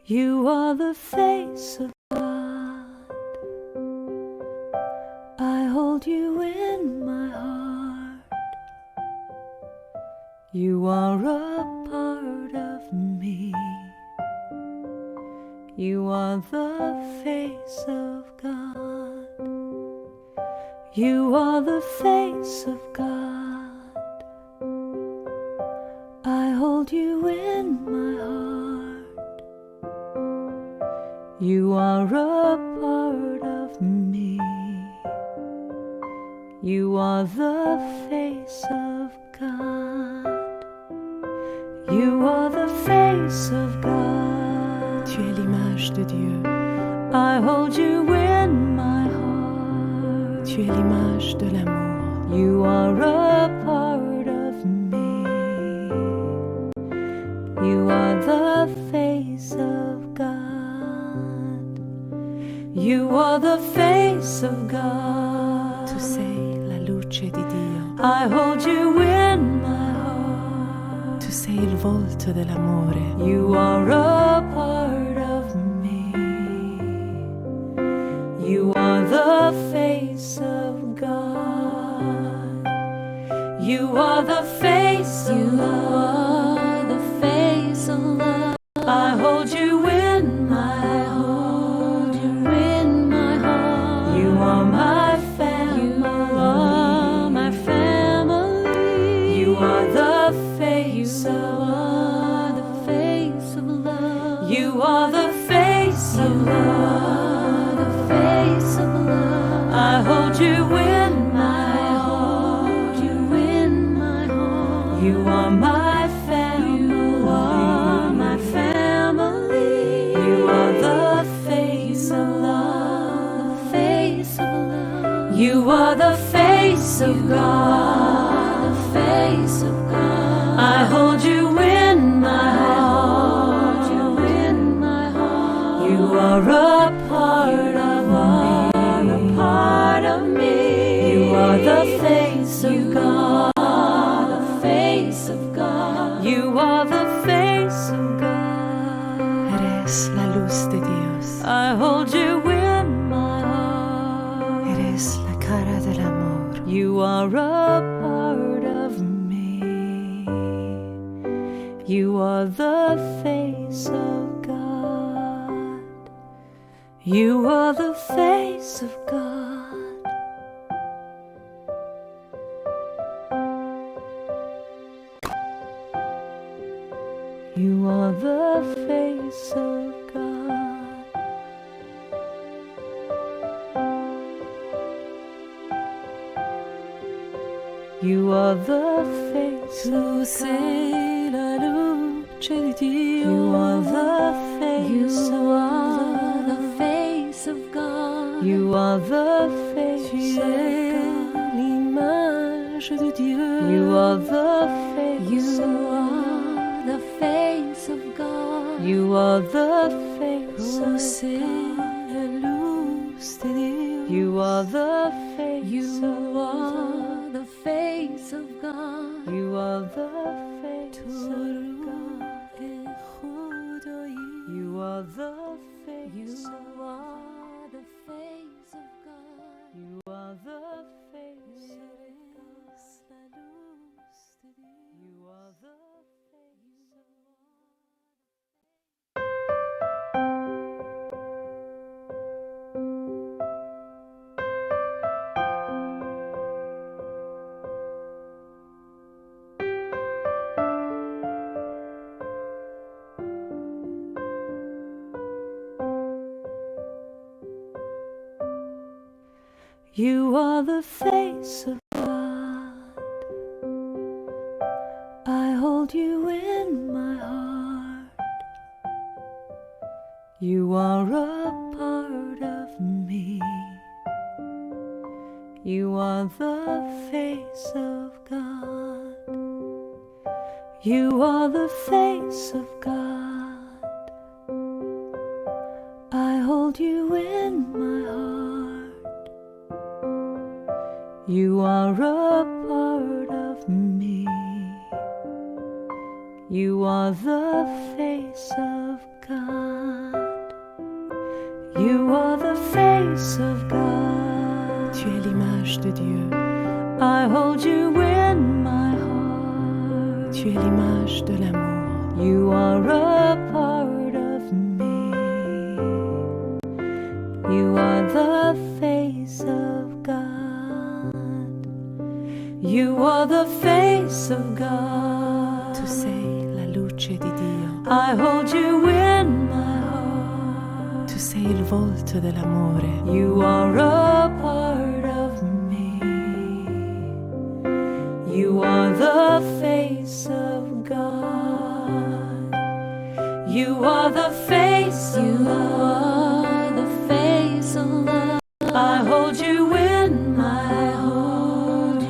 You are the face of God. I hold you in my heart. You are a part of me. You are the face of God. You are the face of God. I hold you in my heart. You are a part of me. You are the face of God. You are the face of God. Tu es l'image de Dieu. I hold you in my heart. Tu es l'image de l'amour. You are a part of me. You are the face of God. You are the face of God. Tu sei la luce di Dio. I hold you in my heart. Tu sei il volto dell'amore. You are a part of me. You are the face of God. You are the face of love. The face of love. I hold you in my heart. You in my heart. You are my family. You are my family. You are the face of love. The face of love. You are the face of love. The face of love. I hold you in my heart. You in my heart. You are my family. You are my family. You are the face of love. The face of love. You are the face of God. The face of God. I hold you in my heart. You in my heart. You are a part of me. A part of me. You are the face of God. The face of God. You are the face of God. Eres la luz de Dios. I hold you in my heart. Eres la cara del amor. You are a part of me. You are the face of God. You are the face of God. You are the face of God. You are the face Tu of sei la luce di Dio. You are the face You of are God. the face of God. You are the face Tu of es God. l'image de Dieu. You are the face You of God. are the face of God. You are the face Tu of sei God. la luz de Dios. You are the face You of God. are the face of God. You are the face Tu of God. ruh khudai. You are the face You of God. are the face of God. You are the face of God. Eres la luz de Dios. You are the face of God. You are the face of God. I hold you in my heart. You are a part of me. You are the face of God. You are the face of God. I hold you in my heart. You are a part of me. You are the face of God. You are the face of God. Tu es l'image de Dieu. I hold you in my heart. Tu es l'image de l'amour. You are a part of me. You are the face of God. You are the face of God. Tu sei la luce di Dio. I hold you in my heart. Tu sei il volto dell'amore. You are a part of me. You are the face of God. You are the face of love. The face of love. I hold you in my heart.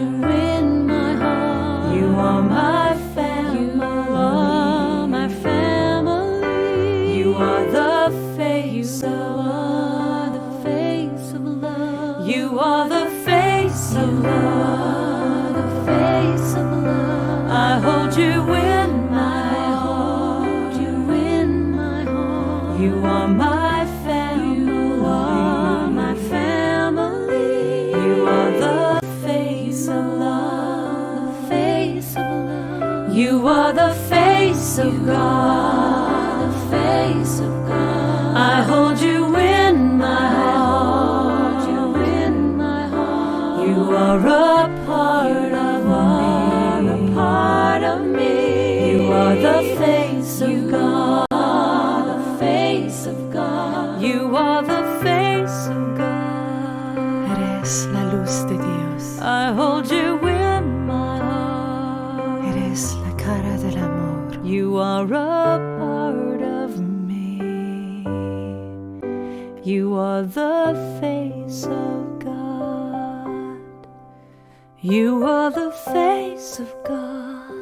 You are my family. You are my family. You are the face You of are the face of love. You are the face of love. The face of love. I hold you in my Hold you in my heart. You are my family. You are my family. You are the face of love. The face of love. You are the face of God. The face of God. I hold you in my heart. You in my heart. You are a part of me. A part of me. You are the face of God. The face of God. You are the face of God. Eres la luz de Dios. I hold you in my heart. Eres la cara del amor. You are a part of me. You are the face of God. You are the face of God.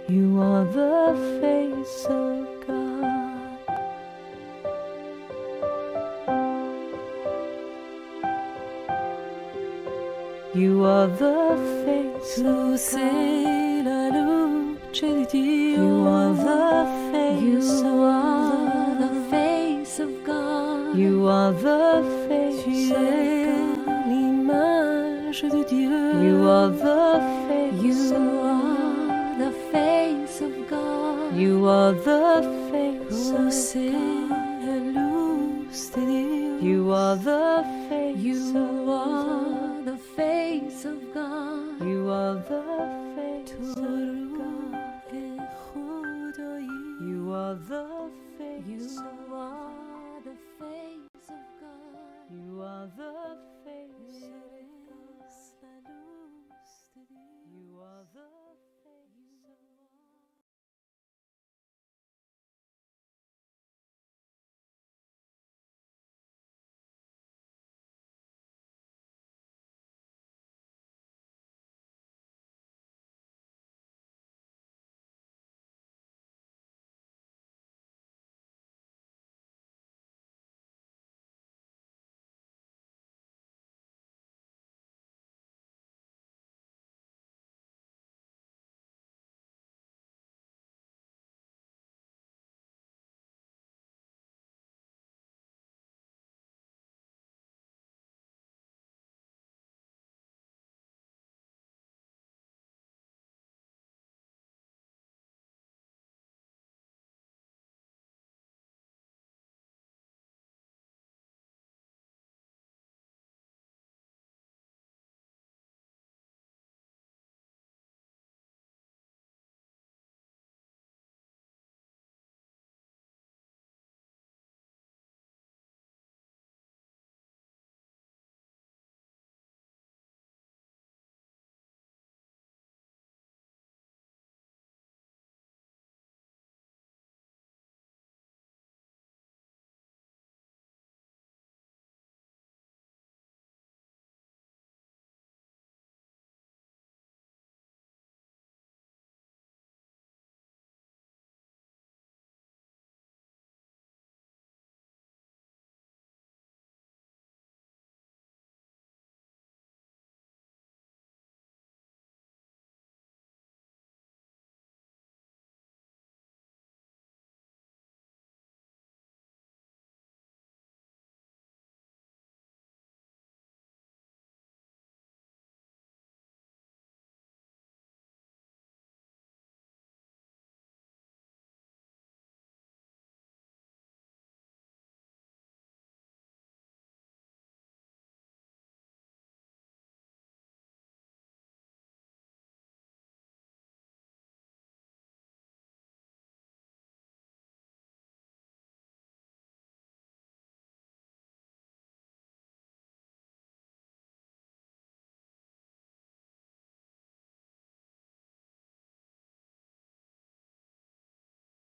You are the face of God. You are the face Tu of sei la luce di Dio. You are the face You of are the face of God. You are the face Tu of es God. l'image de Dieu. You are the face You of are the face of God. You are the face Tu of sei God. la luz de Dios. You are the face You of are the face of God. You are the face Tu of God. روح خدایی. You are the face You of are the face of God. You are the face of Eres la luz de Dios. You are the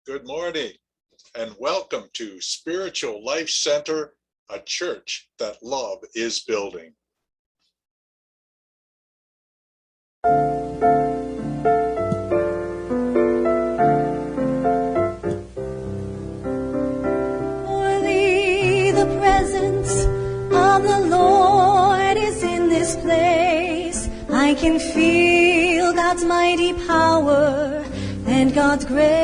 Good morning, and welcome to Spiritual Life Center, a church that love is building. Surely the presence of the Lord is in this place. I can feel God's mighty power and God's grace.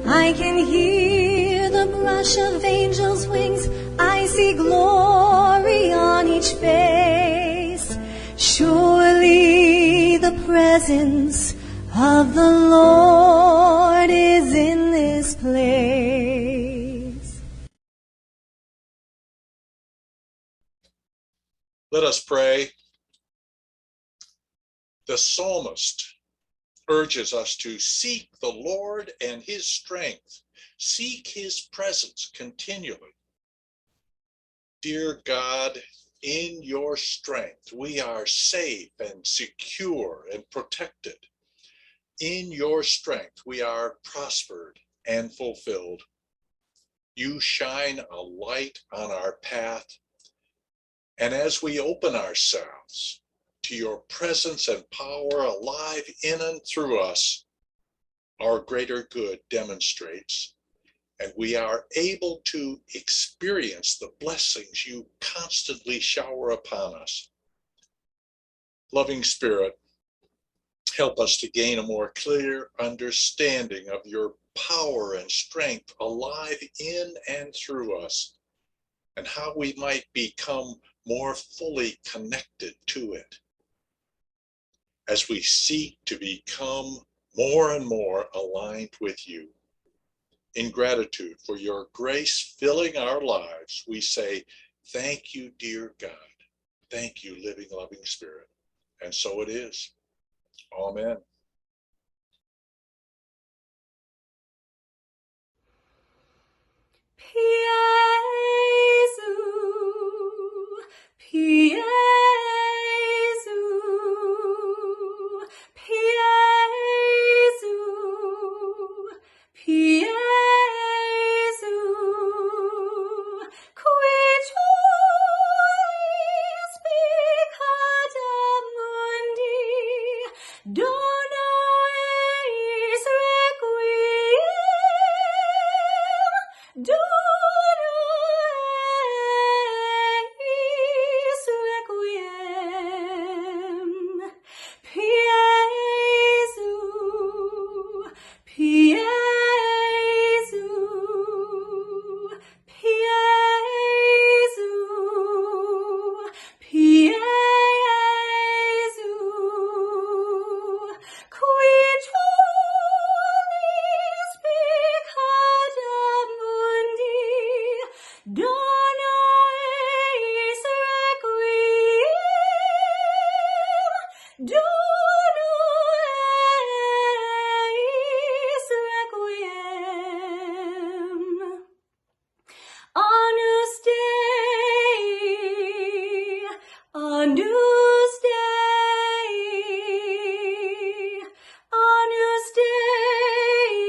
I can hear the brush of angels' wings. I see glory on each face. Surely the presence of the Lord is in this place. Let us pray. The psalmist urges us to seek the Lord and his strength, seek his presence continually. Dear God, in your strength, we are safe and secure and protected. In your strength, we are prospered and fulfilled. You shine a light on our path. And as we open ourselves to your presence and power alive in and through us, our greater good demonstrates, and we are able to experience the blessings you constantly shower upon us. Loving Spirit, help us to gain a more clear understanding of your power and strength alive in and through us, and how we might become more fully connected to it as we seek to become more and more aligned with you. In gratitude for your grace filling our lives, we say, thank you, dear God. Thank you, living, loving Spirit. And so it is. Amen. Piesu, Piesu, Piesu, Piesu, qui tuis peccata mundi, dona eis requiem, dona eis requiem. Piesu, Piesu, Piesu, Piesu, qui tuis peccata mundi, dona eis requiem, dona eis requiem. Agnus Dei, Agnus Dei, Agnus Dei,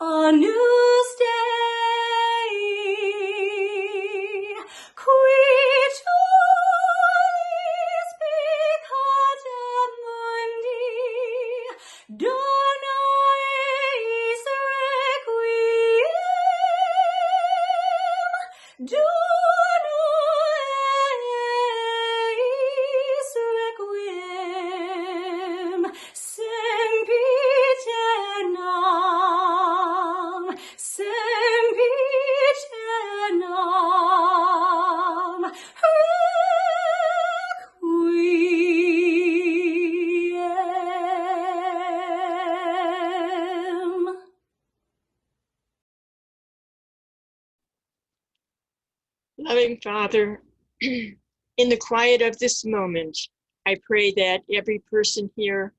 Agnus Dei, qui tuis peccata mundi, dona eis requiem, dona eis requiem. Sempiternam, sempiternam, requiem. Loving Father, in the quiet of this moment, I pray that every person here,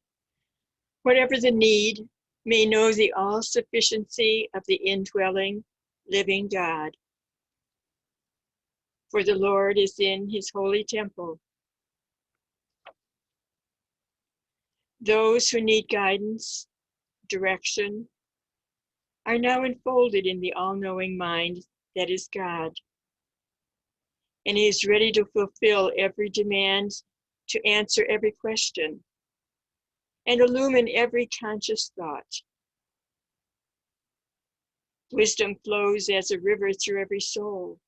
whatever the need, may know the all-sufficiency of the indwelling, living God. For the Lord is in his holy temple. Those who need guidance, direction, are now enfolded in the all-knowing mind that is God. And He is ready to fulfill every demand, to answer every question, and illumine every conscious thought. Wisdom flows as a river through every soul,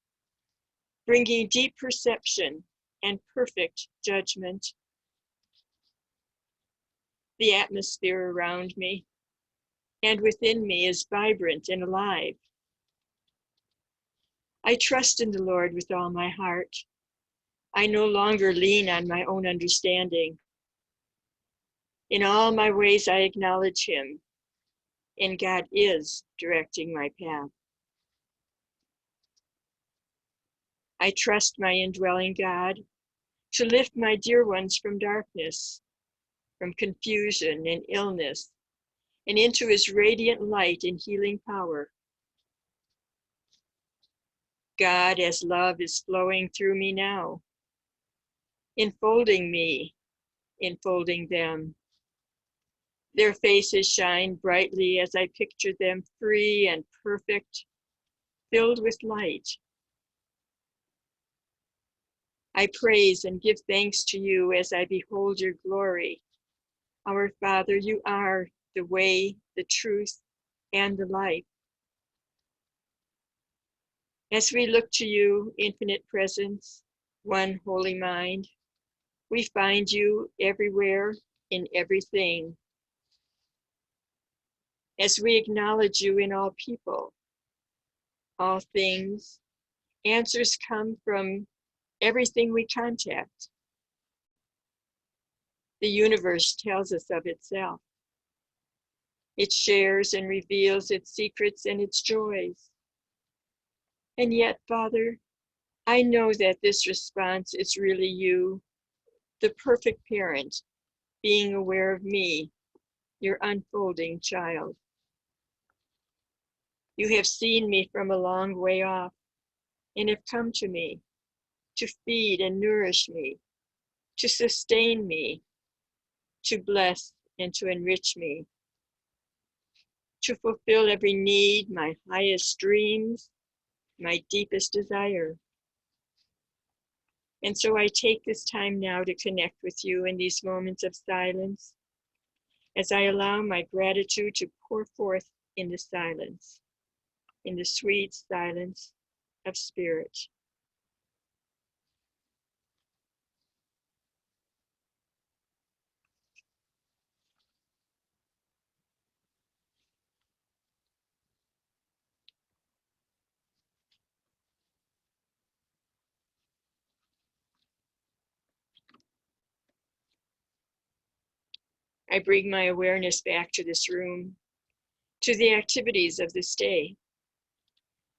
bringing deep perception and perfect judgment. The atmosphere around me and within me is vibrant and alive. I trust in the Lord with all my heart. I no longer lean on my own understanding. In all my ways I acknowledge Him, and God is directing my path. I trust my indwelling God to lift my dear ones from darkness, from confusion and illness, and into His radiant light and healing power. God, as love is flowing through me now, enfolding me, enfolding them. Their faces shine brightly as I picture them free and perfect, filled with light. I praise and give thanks to You as I behold Your glory. Our Father, You are the way, the truth, and the life. As we look to You, infinite presence, one holy mind, we find You everywhere, in everything. As we acknowledge You in all people, all things, answers come from everything we contact. The universe tells us of itself. It shares and reveals its secrets and its joys. And yet, Father, I know that this response is really You, the perfect parent, being aware of me, Your unfolding child. You have seen me from a long way off and have come to me to feed and nourish me, to sustain me, to bless and to enrich me, to fulfill every need, my highest dreams, my deepest desire. And so I take this time now to connect with You in these moments of silence, as I allow my gratitude to pour forth in the silence, in the sweet silence of spirit. I bring my awareness back to this room, to the activities of this day.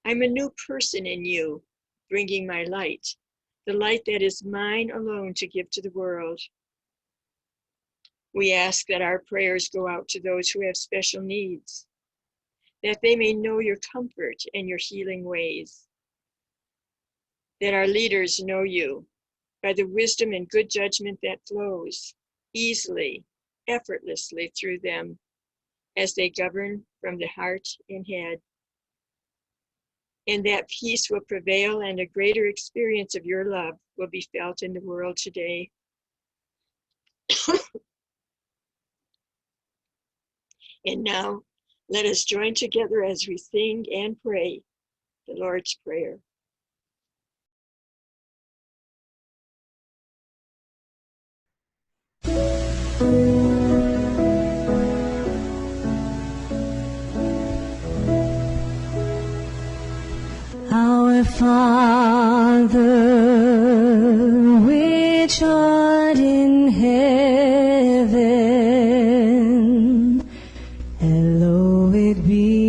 I'm a new person in You, bringing my light, the light that is mine alone to give to the world. We ask that our prayers go out to those who have special needs, that they may know Your comfort and Your healing ways, that our leaders know You by the wisdom and good judgment that flows easily, effortlessly through them as they govern from the heart and head. And that peace will prevail and a greater experience of Your love will be felt in the world today. And now, let us join together as we sing and pray the Lord's Prayer. Our Father, which art in heaven, hallowed be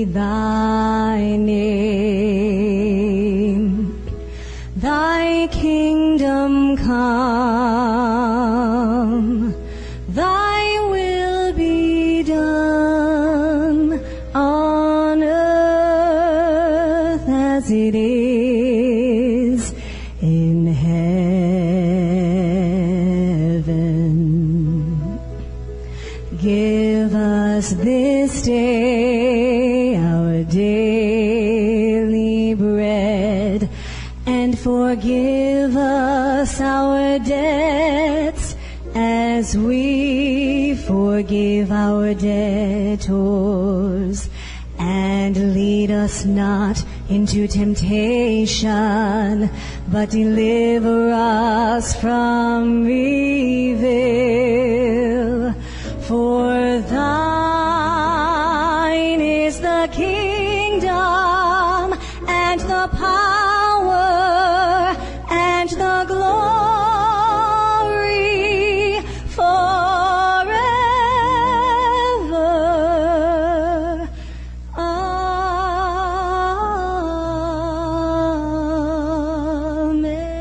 Thy name. Thy kingdom come, Thy will be done on earth as it is in heaven. us this day our daily bread, and forgive us our debts as we forgive our debtors. And lead us not into temptation, but deliver us from evil. For thine is the kingdom and the power and the glory forever. Amen.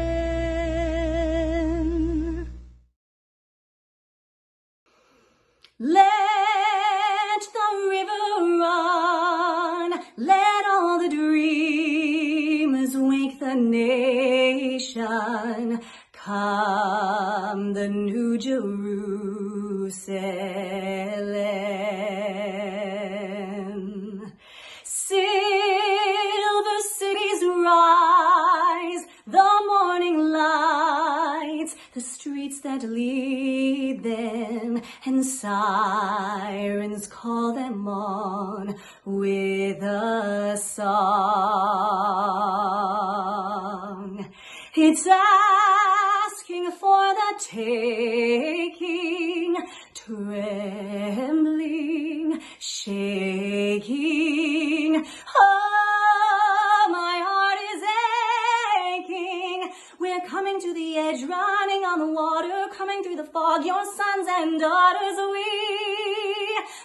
Let the river run, let all the dreamers wake the nation. Come the new Jerusalem. Silver cities rise, the morning lights, the streets that lead them, and sirens call them on with a song. It's asking for the taking, trembling, shaking. Oh, my heart is aching. We're coming to the edge, running on the water, coming through the fog, your sons and daughters. We,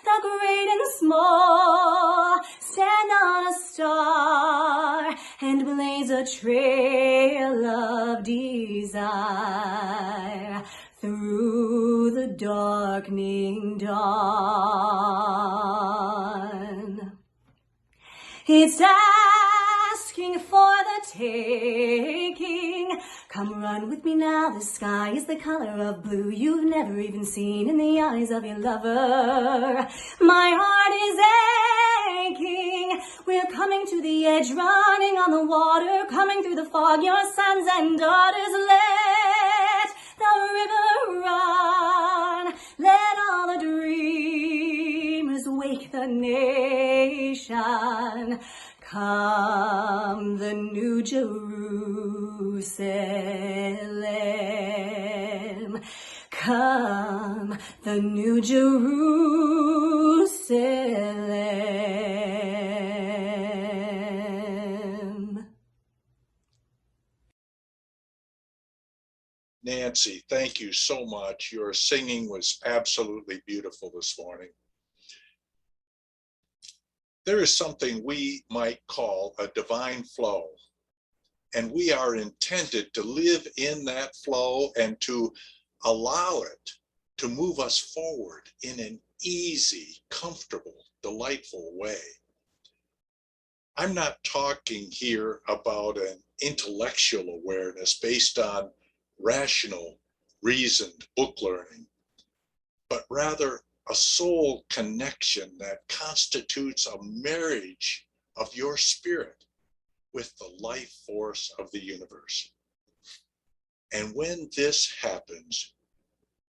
the great and small, stand on a star and blaze a trail of desire through the darkening dawn. It's asking for the taking. Come run with me now, the sky is the color of blue you've never even seen in the eyes of your lover. My heart is aching. We're coming to the edge, running on the water, coming through the fog, your sons and daughters. Let the river run, let all the dreamers wake the nation. Come the new Jerusalem. Come the new Jerusalem. Nancy, thank you so much. Your singing was absolutely beautiful this morning. There is something we might call a divine flow, and we are intended to live in that flow and to allow it to move us forward in an easy, comfortable, delightful way. I'm not talking here about an intellectual awareness based on rational, reasoned book learning, but rather a soul connection that constitutes a marriage of your spirit with the life force of the universe. And when this happens,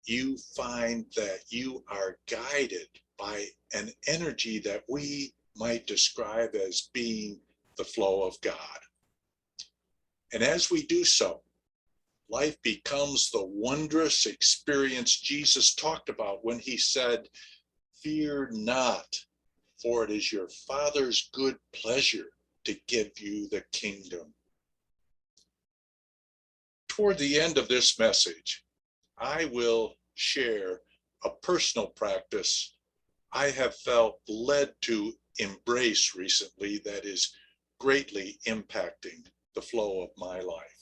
you find that you are guided by an energy that we might describe as being the flow of God. And as we do so, life becomes the wondrous experience Jesus talked about when he said, "Fear not, for it is your Father's good pleasure to give you the kingdom." Toward the end of this message, I will share a personal practice I have felt led to embrace recently that is greatly impacting the flow of my life.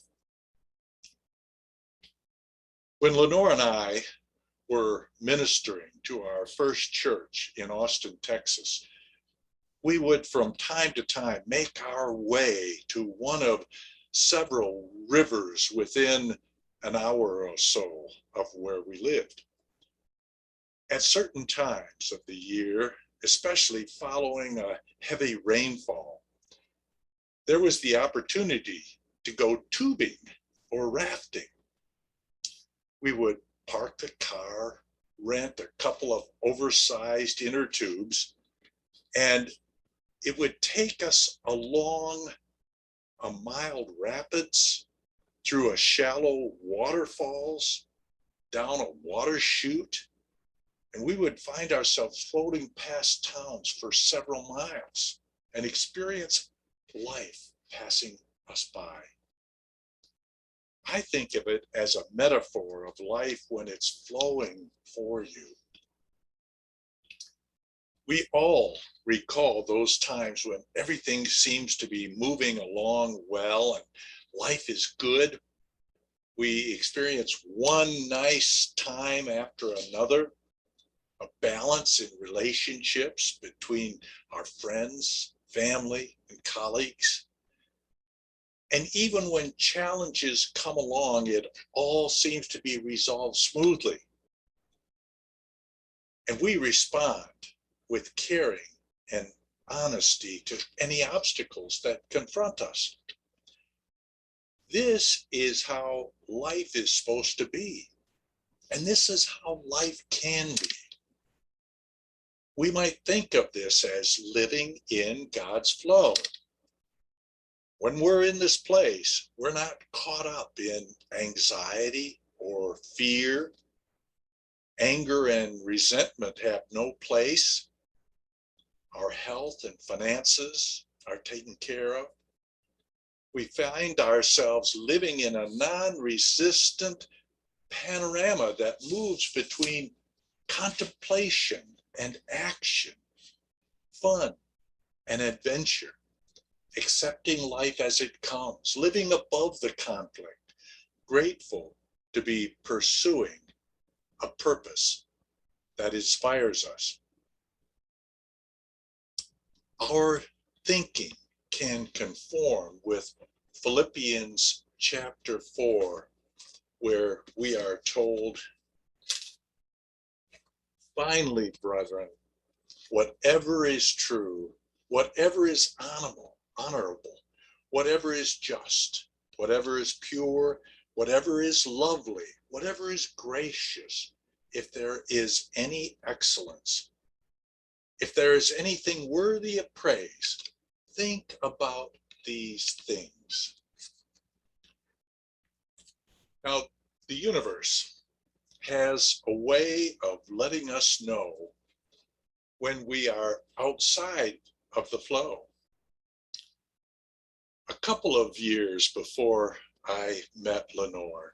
When Lenore and I were ministering to our first church in Austin, Texas, we would from time to time make our way to one of several rivers within an hour or so of where we lived. At certain times of the year, especially following a heavy rainfall, there was the opportunity to go tubing or rafting. We would park the car, rent a couple of oversized inner tubes, and it would take us along a mild rapids, through a shallow waterfalls, down a water chute, and we would find ourselves floating past towns for several miles and experience life passing us by. I think of it as a metaphor of life when it's flowing for you. We all recall those times when everything seems to be moving along well and life is good. We experience one nice time after another, a balance in relationships between our friends, family, and colleagues. And even when challenges come along, it all seems to be resolved smoothly. And we respond with caring and honesty to any obstacles that confront us. This is how life is supposed to be. And this is how life can be. We might think of this as living in God's flow. When we're in this place, we're not caught up in anxiety or fear. Anger and resentment have no place. Our health and finances are taken care of. We find ourselves living in a non-resistant panorama that moves between contemplation and action, fun and adventure, accepting life as it comes, living above the conflict, grateful to be pursuing a purpose that inspires us. Our thinking can conform with Philippians chapter 4, where we are told, finally, brethren, whatever is true, whatever is honorable, whatever is just, whatever is pure, whatever is lovely, whatever is gracious, if there is any excellence, if there is anything worthy of praise, think about these things. Now, the universe has a way of letting us know when we are outside of the flow. A couple of years before I met Lenore,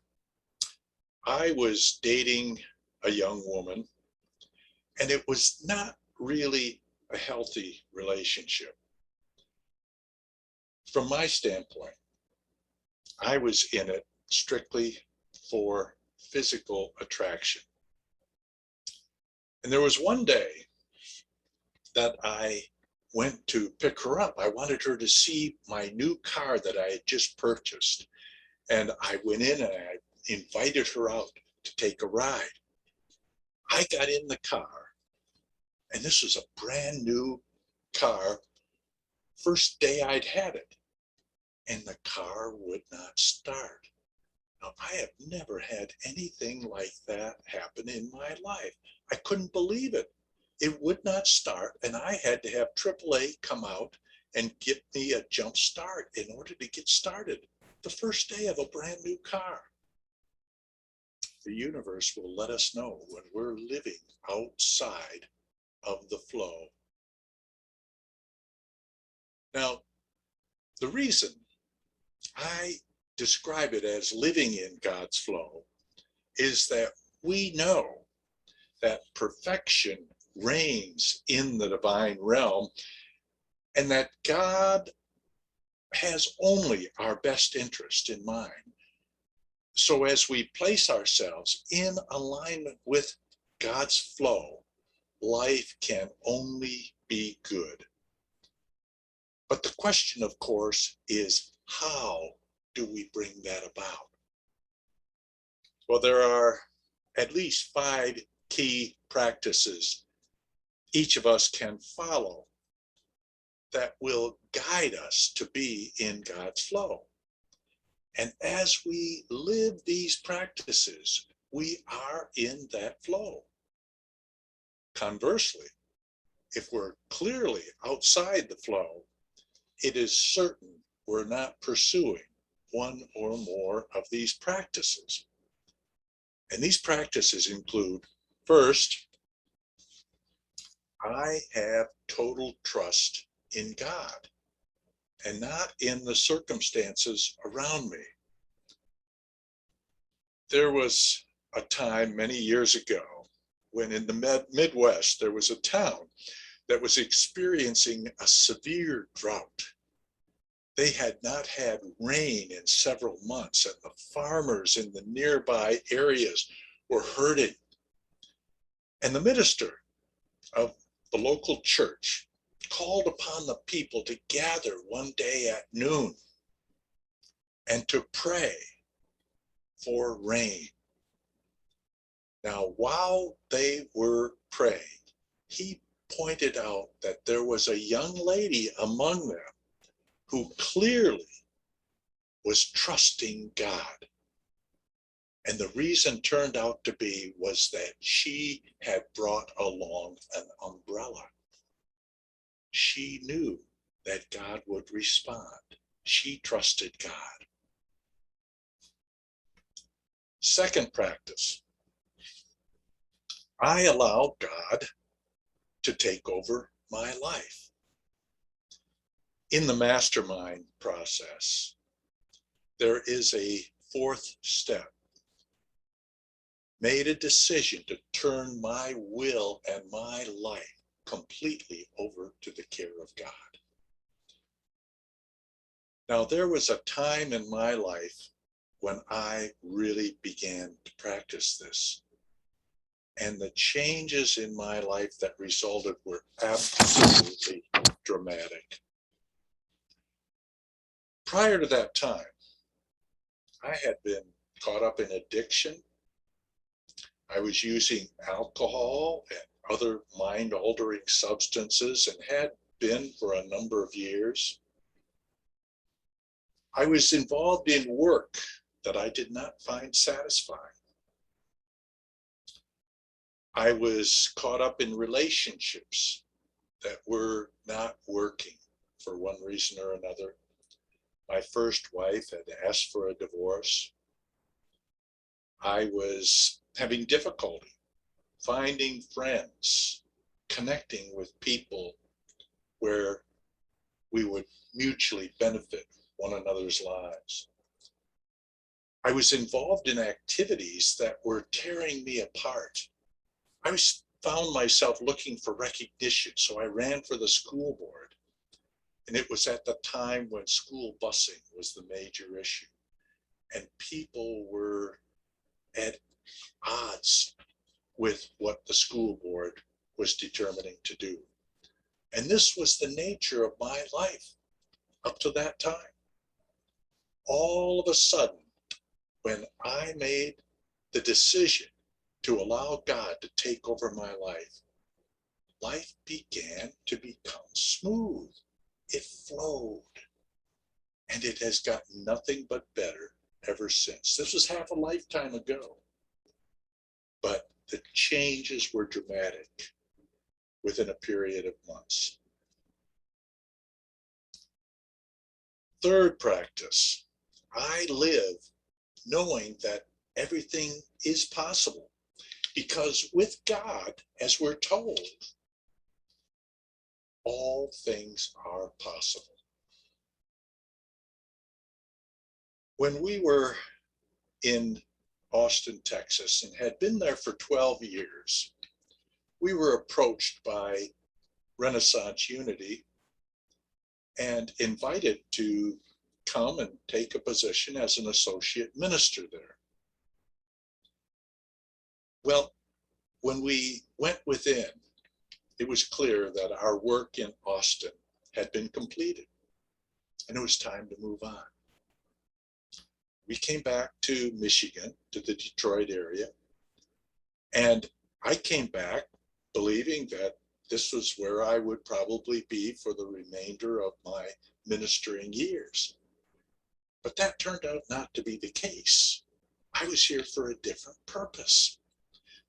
I was dating a young woman, and it was not really a healthy relationship. From my standpoint, I was in it strictly for physical attraction. And there was one day that I went to pick her up. I wanted her to see my new car that I had just purchased. And I went in and I invited her out to take a ride. I got in the car, and this was a brand new car, first day I'd had it, and the car would not start. Now, I have never had anything like that happen in my life. I couldn't believe it. It would not start, and I had to have AAA come out and get me a jump start in order to get started. The first day of a brand new car. The universe will let us know when we're living outside of the flow. Now, the reason I describe it as living in God's flow is that we know that perfection reigns in the divine realm and that God has only our best interest in mind. So as we place ourselves in alignment with God's flow, life can only be good. But the question, of course, is how do we bring that about? Well, there are at least 5 key practices each of us can follow that will guide us to be in God's flow. And as we live these practices, we are in that flow. Conversely, if we're clearly outside the flow, it is certain we're not pursuing one or more of these practices. And these practices include, first, I have total trust in God and not in the circumstances around me. There was a time many years ago when in the Midwest, there was a town that was experiencing a severe drought. They had not had rain in several months, and the farmers in the nearby areas were hurting. And the minister of the local church called upon the people to gather one day at noon and to pray for rain. Now, while they were praying, he pointed out that there was a young lady among them who clearly was trusting God. And the reason turned out to be was that she had brought along an umbrella. She knew that God would respond. She trusted God. Second practice, I allow God to take over my life. In the mastermind process, there is a fourth step. Made a decision to turn my will and my life completely over to the care of God. Now, there was a time in my life when I really began to practice this. And the changes in my life that resulted were absolutely dramatic. Prior to that time, I had been caught up in addiction. I was using alcohol and other mind-altering substances and had been for a number of years. I was involved in work that I did not find satisfying. I was caught up in relationships that were not working for one reason or another. My first wife had asked for a divorce. I was having difficulty finding friends, connecting with people where we would mutually benefit one another's lives. I was involved in activities that were tearing me apart. I found myself looking for recognition, so I ran for the school board. And it was at the time when school busing was the major issue. And people were at odds with what the school board was determining to do. And this was the nature of my life up to that time. All of a sudden, when I made the decision to allow God to take over my life, life began to become smooth. It flowed. And it has gotten nothing but better ever since. This was half a lifetime ago. But the changes were dramatic within a period of months. Third practice, I live knowing that everything is possible. Because with God, as we're told, all things are possible. When we were in Austin, Texas, and had been there for 12 years, we were approached by Renaissance Unity and invited to come and take a position as an associate minister there. Well, when we went within, it was clear that our work in Austin had been completed, and it was time to move on. We came back to Michigan, to the Detroit area, and I came back believing that this was where I would probably be for the remainder of my ministering years. But that turned out not to be the case. I was here for a different purpose,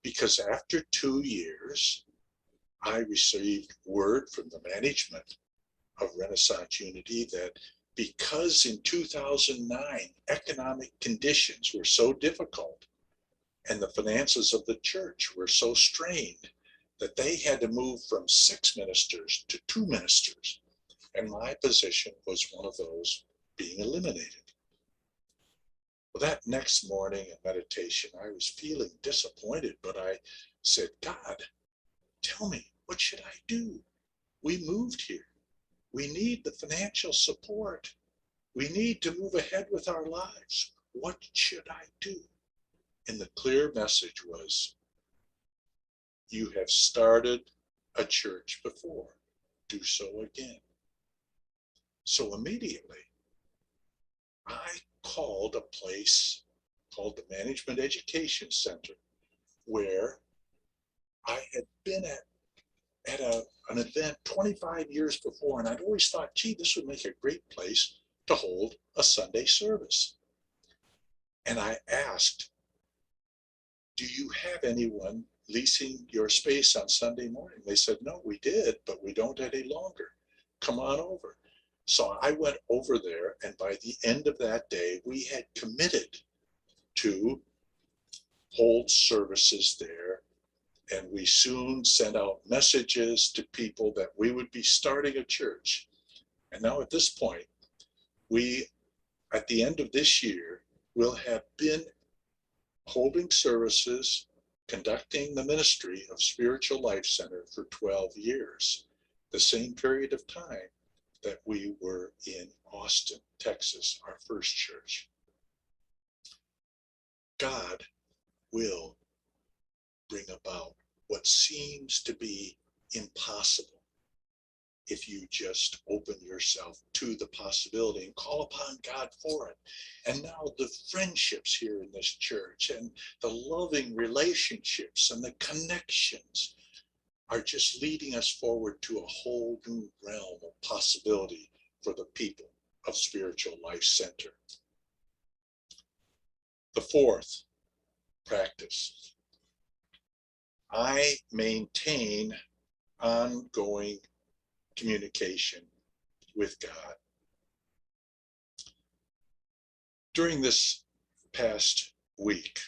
because after 2 years, I received word from the management of Renaissance Unity that because in 2009 economic conditions were so difficult and the finances of the church were so strained that they had to move from 6 ministers to 2 ministers, and my position was one of those being eliminated. Well, that next morning in meditation, I was feeling disappointed, but I said, God, tell me, what should I do? We moved here. We need the financial support. We need to move ahead with our lives. What should I do? And the clear message was, you have started a church before. Do so again. So immediately, I called a place called the Management Education Center, where I had been at an event 25 years before, and I'd always thought, gee, this would make a great place to hold a Sunday service. And I asked, do you have anyone leasing your space on Sunday morning? They said, no, we did, but we don't any longer. Come on over. So I went over there, and by the end of that day, we had committed to hold services there. And we soon sent out messages to people that we would be starting a church. And now at this point, we, at the end of this year, will have been holding services, conducting the ministry of Spiritual Life Center for 12 years, the same period of time that we were in Austin, Texas, our first church. God will bring about what seems to be impossible if you just open yourself to the possibility and call upon God for it. And now the friendships here in this church and the loving relationships and the connections are just leading us forward to a whole new realm of possibility for the people of Spiritual Life Center. The fourth practice, I maintain ongoing communication with God. During this past week,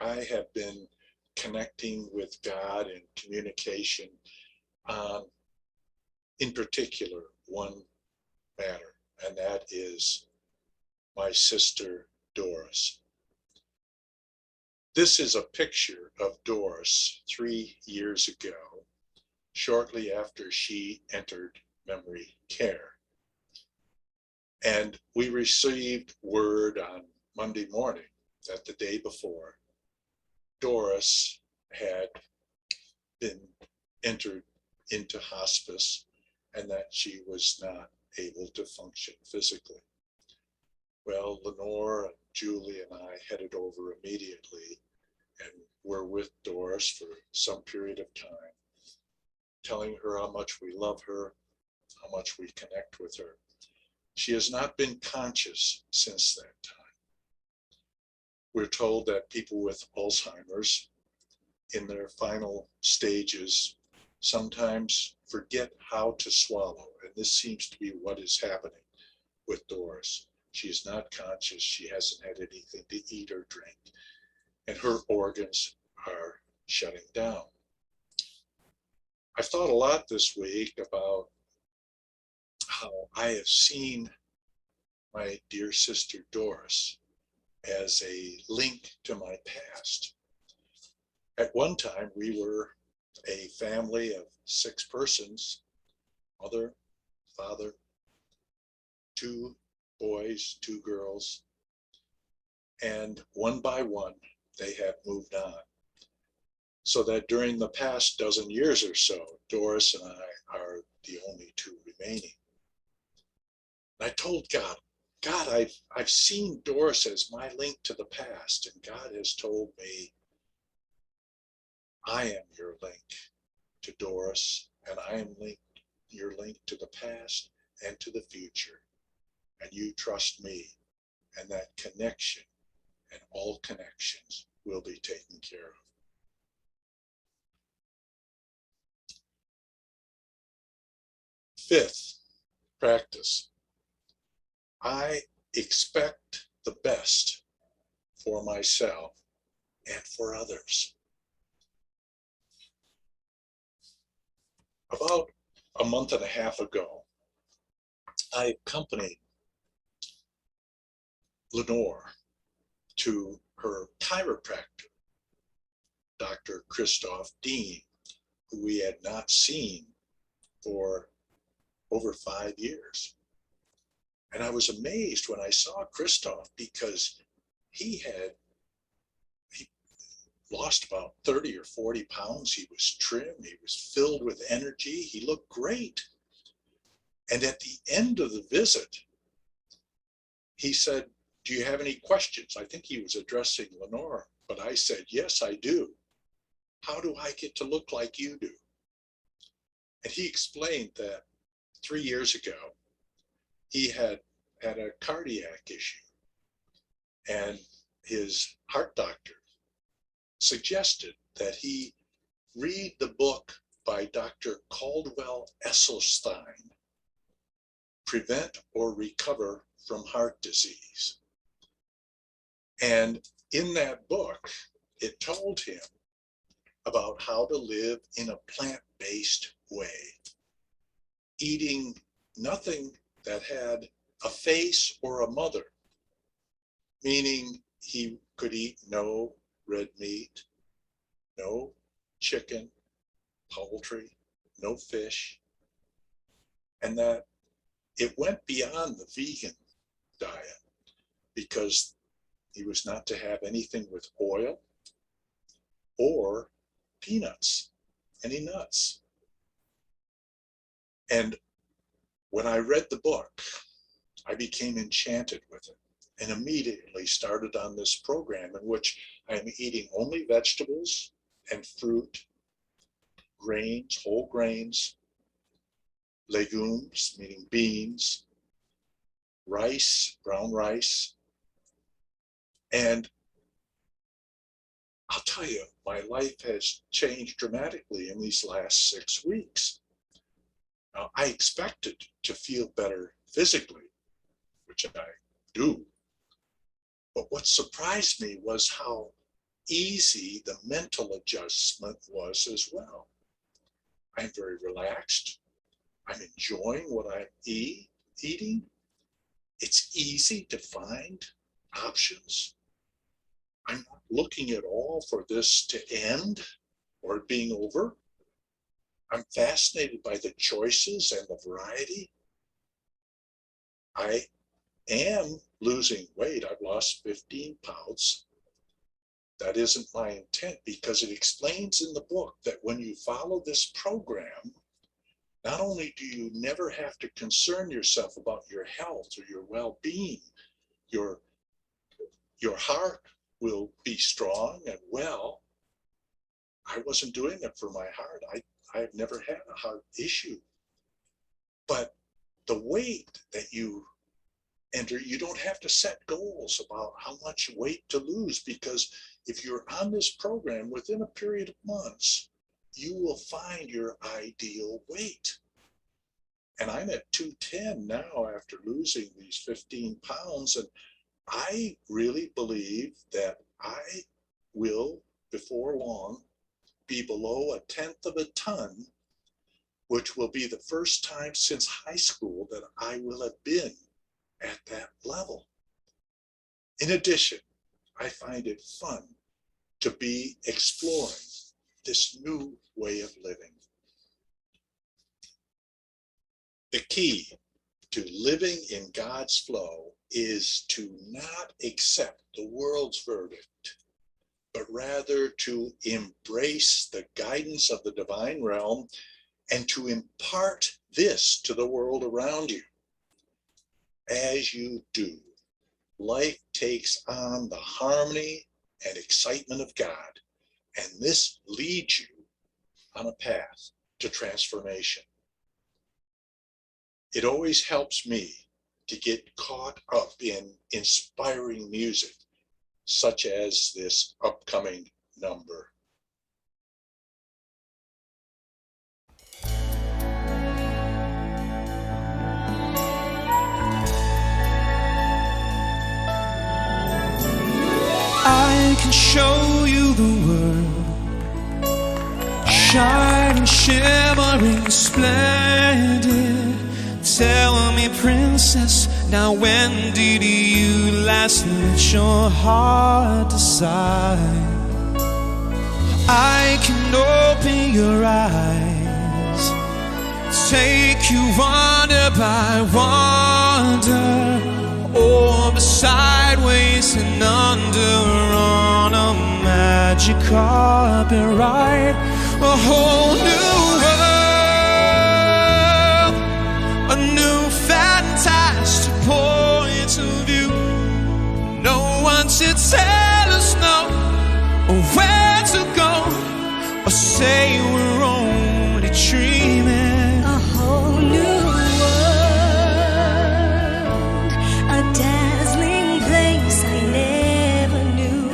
I have been connecting with God in communication on, in particular, one matter, and that is my sister Doris. This is a picture of Doris 3 years ago, shortly after she entered memory care. And we received word on Monday morning that the day before, Doris had been entered into hospice and that she was not able to function physically. Well, Lenore and Julie and I headed over immediately and were with Doris for some period of time, telling her how much we love her, how much we connect with her. She has not been conscious since that time. We're told that people with Alzheimer's in their final stages sometimes forget how to swallow, and this seems to be what is happening with Doris. She is not conscious, she hasn't had anything to eat or drink, and her organs are shutting down. I've thought a lot this week about how I have seen my dear sister Doris as a link to my past. At one time, we were a family of 6 persons, mother, father, 2 boys, 2 girls, and one by one, they have moved on. So that during the past dozen years or so, Doris and I are the only 2 remaining. And I told God, I've seen Doris as my link to the past, and God has told me, I am your link to Doris, and I am your link to the past and to the future. And you trust me, and that connection and all connections will be taken care of. Fifth practice, I expect the best for myself and for others. About a month and a half ago, I accompanied Lenore to her chiropractor, Dr. Christoph Dean, who we had not seen for over 5 years. And I was amazed when I saw Christoph because he lost about 30 or 40 pounds. He was trim, he was filled with energy, he looked great. And at the end of the visit, he said, "Do you have any questions?" I think he was addressing Lenore, but I said, "Yes, I do. How do I get to look like you do?" And he explained that 3 years ago, he had a cardiac issue, and his heart doctor suggested that he read the book by Dr. Caldwell Esselstyn, Prevent or Recover from Heart Disease. And in that book, it told him about how to live in a plant-based way, eating nothing that had a face or a mother, meaning he could eat no red meat, no chicken, poultry, no fish, and that it went beyond the vegan diet because he was not to have anything with oil or peanuts, any nuts. And when I read the book, I became enchanted with it and immediately started on this program in which I am eating only vegetables and fruit, grains, whole grains, legumes, meaning beans, rice, brown rice. And I'll tell you, my life has changed dramatically in these last 6 weeks. Now, I expected to feel better physically, which I do. But what surprised me was how easy the mental adjustment was as well. I'm very relaxed. I'm enjoying what I'm eating. It's easy to find options. I'm not looking at all for this to end or being over. I'm fascinated by the choices and the variety. I am losing weight. I've lost 15 pounds. That isn't my intent because it explains in the book that when you follow this program, not only do you never have to concern yourself about your health or your well-being, your heart will be strong and well. I wasn't doing it for my heart. I've never had a heart issue. But the weight that you enter, you don't have to set goals about how much weight to lose, because if you're on this program within a period of months, you will find your ideal weight. And I'm at 210 now after losing these 15 pounds. And I really believe that I will, before long, be below 1/10 of a ton, which will be the first time since high school that I will have been at that level. In addition, I find it fun to be exploring this new way of living. The key to living in God's flow is to not accept the world's verdict, but rather to embrace the guidance of the divine realm and to impart this to the world around you. As you do, life takes on the harmony and excitement of God, And this leads you on a path to transformation. It always helps me to get caught up in inspiring music, such as this upcoming number. I can show you the world, shining, shimmering, splendid. Tell me, princess, now when did you last let your heart decide? I can open your eyes, take you wonder by wonder, over, sideways and under, on a magic carpet ride. A whole new world, a new fantastic point of view. No one to tell us no, or where to go, or say we're only dreaming. A whole new world, a dazzling place I never knew.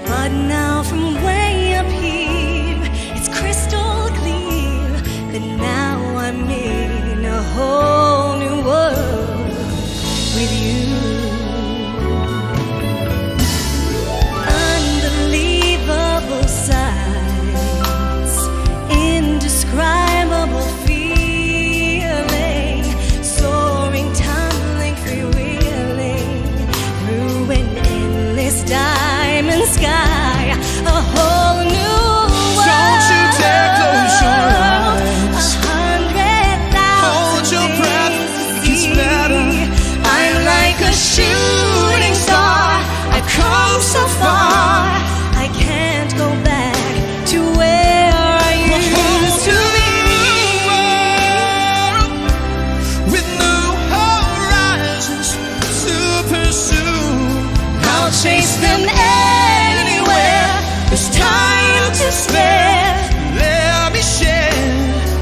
But now from way up here, it's crystal clear that now I'm in a whole new world with you. Unbelievable sights, indescribable feeling, soaring, tumbling, freewheeling through an endless diamond sky. A whole new world. Don't you dare close your eyes. 100,000 Hold your breath, it gets better. I'm like a shooting star. I've come so far. I can't go back to where I used to be. With new horizons to pursue, I'll chase them anywhere. There's time to spare. let me share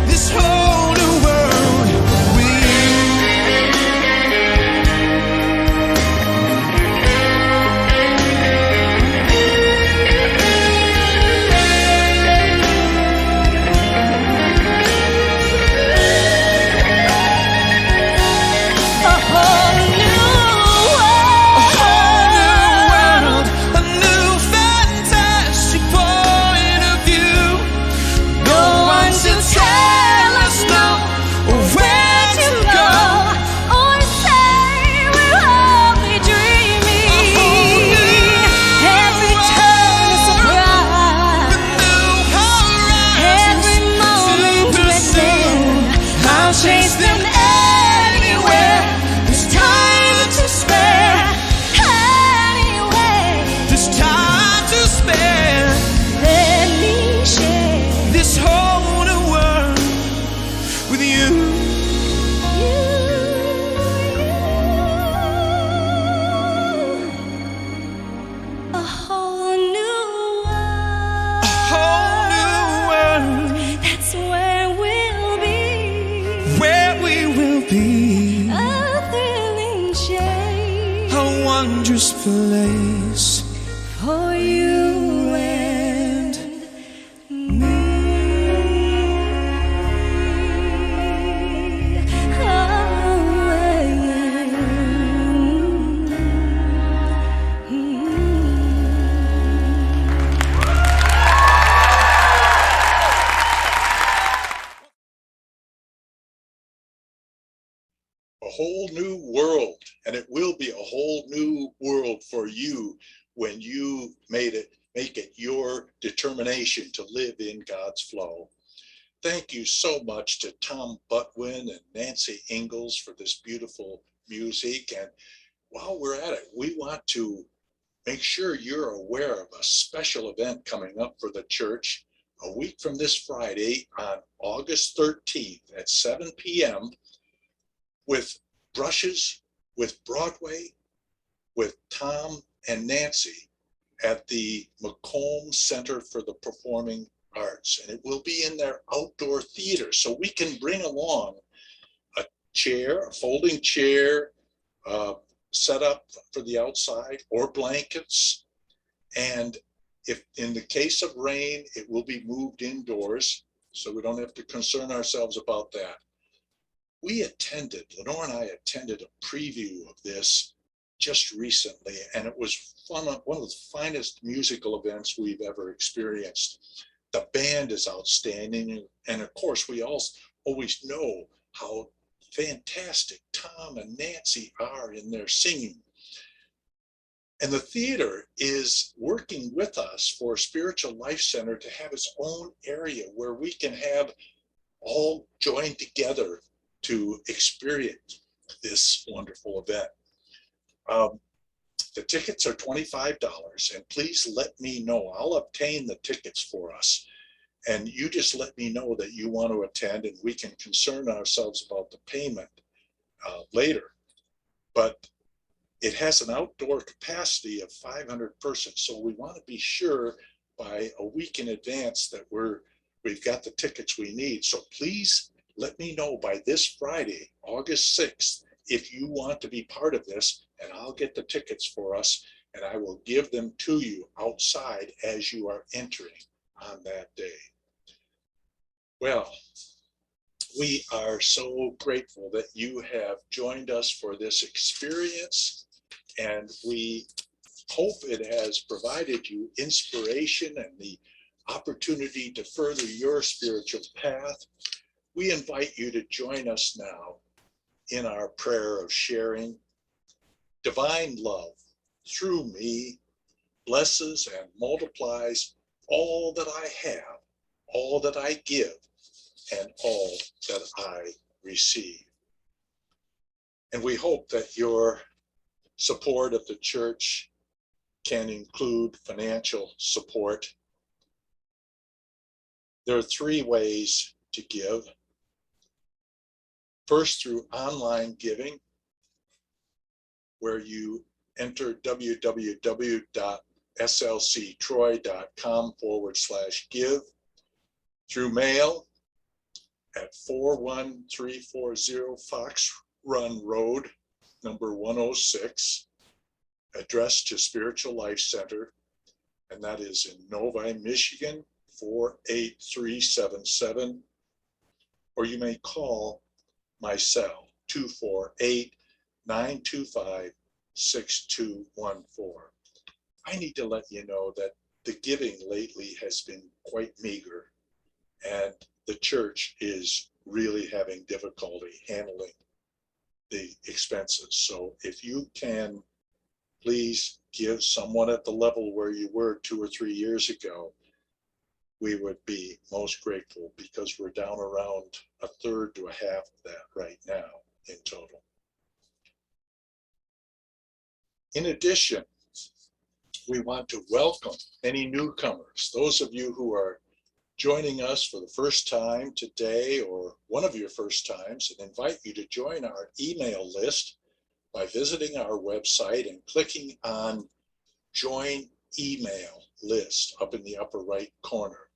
this whole new world with you. A whole new world. A new fantastic point of view. No one to tell us no, or where to go, or say we're only dreaming. Every turn a surprise, New horizons every moment to pursue. within. I'll chase them anywhere. There's time to spare. Anyway, There's time to spare. let me share This whole new world with you. a whole new world. Whole new world That's where we'll be. where we will be. A thrilling chase A wondrous place for you and me. A whole new world, and it will be a whole new world for you when you make it your determination to live in God's flow. Thank you so much to Tom Butwin and Nancy Ingalls for this beautiful music. And while we're at it, we want to make sure you're aware of a special event coming up for the church a week from this Friday on August 13th at 7 p.m. with Brushes, with Broadway, with Tom and Nancy, at the Macomb Center for the Performing Arts, and it will be in their outdoor theater. So we can bring along a chair, a folding chair, set up for the outside, or blankets. And if in the case of rain, it will be moved indoors, so we don't have to concern ourselves about that. Lenore and I attended a preview of this just recently, and it was fun, one of the finest musical events we've ever experienced. The band is outstanding, and of course, we all always know how fantastic Tom and Nancy are in their singing. And the theater is working with us for Spiritual Life Center to have its own area where we can have all joined together to experience this wonderful event. The tickets are $25, and please let me know. I'll obtain the tickets for us. And you just let me know that you want to attend, and we can concern ourselves about the payment later. But it has an outdoor capacity of 500 persons. So we want to be sure by a week in advance that we've got the tickets we need. So please let me know by this Friday, August 6th, if you want to be part of this, and I'll get the tickets for us, and I will give them to you outside as you are entering on that day. Well, we are so grateful that you have joined us for this experience, and we hope it has provided you inspiration and the opportunity to further your spiritual path. We invite you to join us now in our prayer of sharing. Divine love through me blesses and multiplies all that I have, all that I give, and all that I receive. And we hope that your support of the church can include financial support. There are 3 ways to give. First, through online giving, where you enter www.slctroy.com/give, through mail at 41340 Fox Run Road, number 106, addressed to Spiritual Life Center, and that is in Novi, Michigan, 48377, or you may call my cell, 248-925-6214. I need to let you know that the giving lately has been quite meager, and the church is really having difficulty handling the expenses. So if you can please give someone at the level where you were 2 or 3 years ago, we would be most grateful, because we're down around 1/3 to 1/2 of that right now in total. In addition, we want to welcome any newcomers, those of you who are joining us for the first time today or one of your first times, and invite you to join our email list by visiting our website and clicking on Join Email List up in the upper right corner.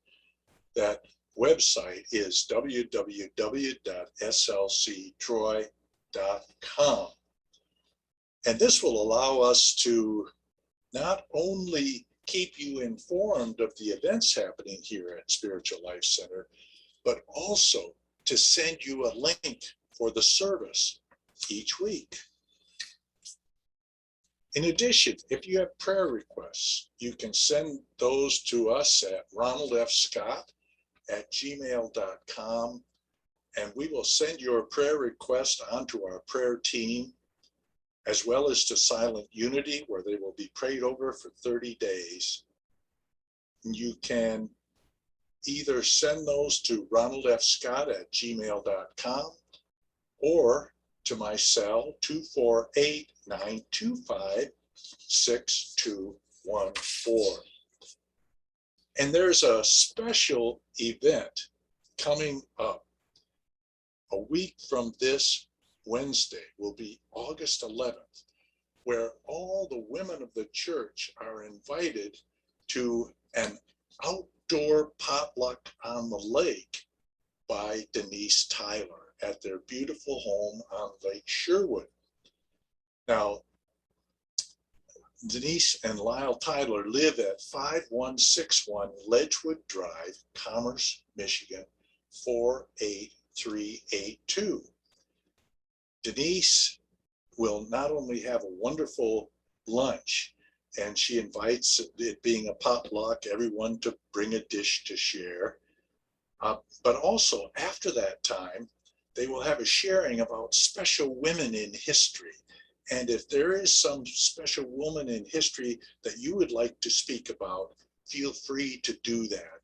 That website is www.slctroy.com. And this will allow us to not only keep you informed of the events happening here at Spiritual Life Center, but also to send you a link for the service each week. In addition, if you have prayer requests, you can send those to us at ronaldfscott@gmail.com, and we will send your prayer request onto our prayer team, as well as to Silent Unity, where they will be prayed over for 30 days. You can either send those to ronaldfscott@gmail.com or to my cell, 248-925-6214. And there's a special event coming up a week from this Wednesday, will be August 11th, where all the women of the church are invited to an outdoor potluck on the lake by Denise Tyler at their beautiful home on Lake Sherwood. Now, Denise and Lyle Tyler live at 5161 Ledgewood Drive, Commerce, Michigan, 48382. Denise will not only have a wonderful lunch, and she invites, it being a potluck, everyone to bring a dish to share, but also after that time, they will have a sharing about special women in history. And if there is some special woman in history that you would like to speak about, feel free to do that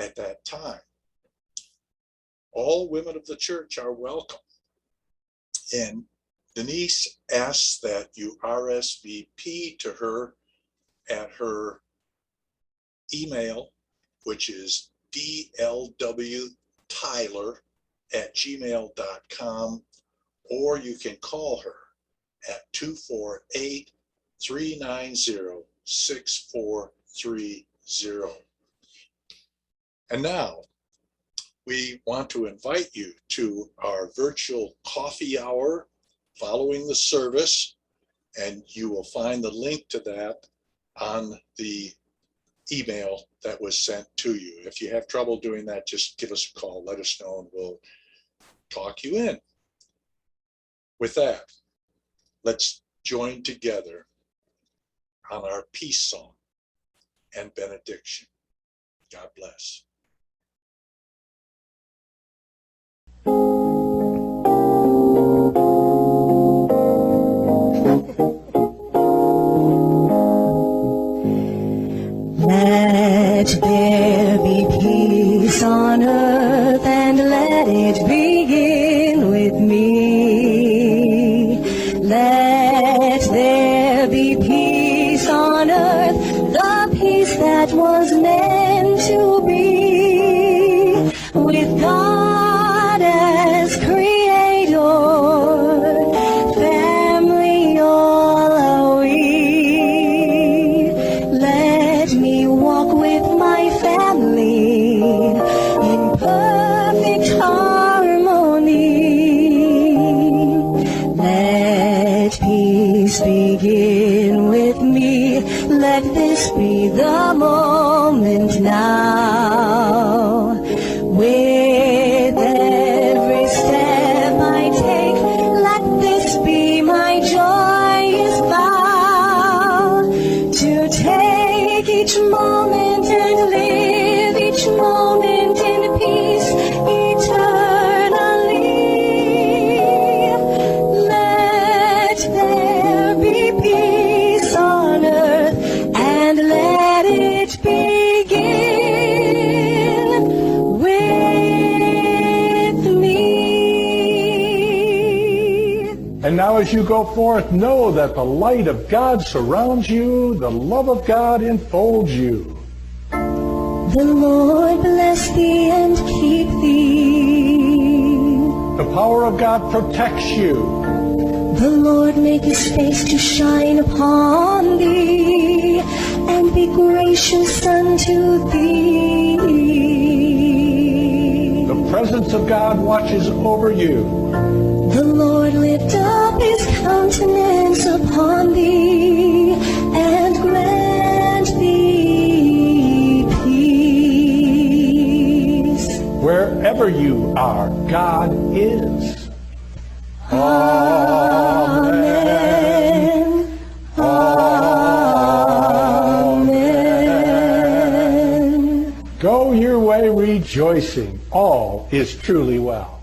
at that time. All women of the church are welcome. And Denise asks that you RSVP to her at her email, which is dlwtyler@gmail.com, or you can call her at 248-390-6430. And now we want to invite you to our virtual coffee hour following the service, and you will find the link to that on the email that was sent to you. If you have trouble doing that, just give us a call, let us know, and we'll talk you in. With that, let's join together on our peace song and benediction. God bless. Let there be peace on earth, and let it begin with me. Let there be peace on earth, the peace that was meant to be, with God as creator, family all are we. Let me walk with my family in perfect harmony. Let peace begin with me. Let this be the moment now. With every step I take, let this be my joyous vow, to take each moment and live each moment in peace eternally. Let there be peace on earth, and let it begin with me. And now as you go forth, know that the light of God surrounds you, the love of God enfolds you. The Lord bless thee and keep thee. The power of God protects you. The Lord make his face to shine upon thee, and be gracious unto thee. The presence of God watches over you. The Lord lift up his countenance upon thee, and grant thee peace. Wherever you are, God is. Amen. Amen. Go your way rejoicing. All is truly well.